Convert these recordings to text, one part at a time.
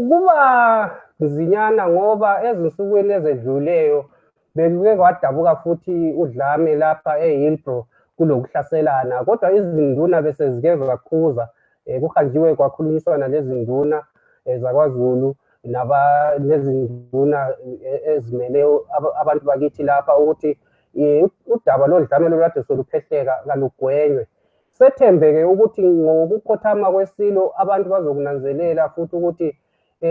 Kuba nzinyana ngoba ezinsukwini ezedluleyo bekuke kwadabuka futhi udlame lapha eHillbrow kulokuhlaselana, kodwa izinduna bese zike zakhuza, kuhanjiwe kwakhulunyiswana nezinduna zakwaZulu nezinduna ezimele abantu bakithi lapha ukuthi udaba lodlame lolukade soluphehleka kalugwenywe. Sethembe-ke ukuthi ngokukhothama kwesilo abantu bazokunanzelela futhi ukuthi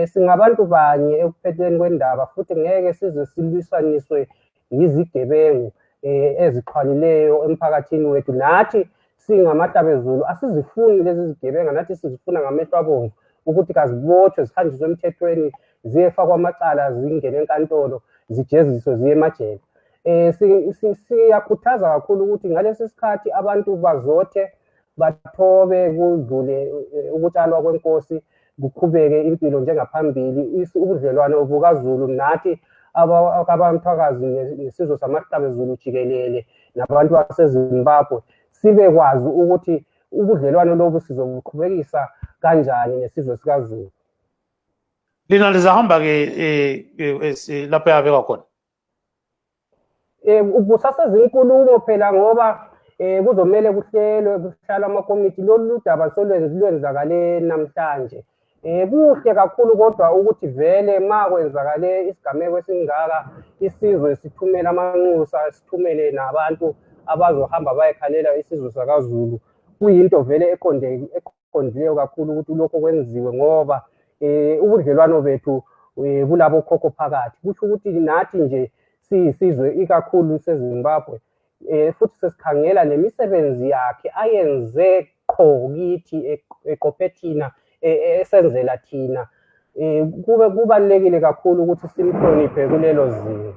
singabantu banye ekuphetheleni kwendaba, futhi ngeke size silwisaniswe yizigebengu ezixhwalileyo emphakathini wethu. Nathi singamahlabezulu asizifuni lezi zigebenga, nathi sizifuna ngamehlo abomvu ukuthi kazibotshwe, zihanjiswe emthethweni, ziyefakwa amacala, zingene enkantolo, zijeziswe, ziye emajele. Siyakhuthaza kakhulu ukuthi ngalesi sikhathi abantu bazothe, bathobe, kudlule ukutshalwa kwenkosi, kuqhubeke impilo njengaphambili. Ubudlelwano bukaZulu nathi abamthwakazi nesizwe samahlabezulu jikelele nabantu baseZimbabwe sibekwazi ukuthi ubudlelwano lobu sizobuqhubekisa kanjani nesizwe sikaZulu. Lina lizahamba-ke lapho yabekwa khona? Busasezinkulumo phela ngoba kuzomele kuhlala amakomiti. Lolu daba solwenzakale namhlanje. Kuhle kakhulu kodwa ukuthi vele ma kwenzakale isigameko esingaka, isizwe sithumele amanxusa, sithumele nabantu abazohamba bayekhalela isizwe sakaZulu. Kuyinto vele eqondileyo kakhulu ukuthi lokho kwenziwe ngoba ubudlelwano bethu bulabo khokho phakathi. Kusho ukuthi nathi nje siyisizwe ikakhulu seZimbabwe, futhi sesikhangela nemisebenzi yakhe ayenze qho kithi eqophe thina, esenzela thina. Kubalulekile kakhulu ukuthi simhloniphe kulelo zinga.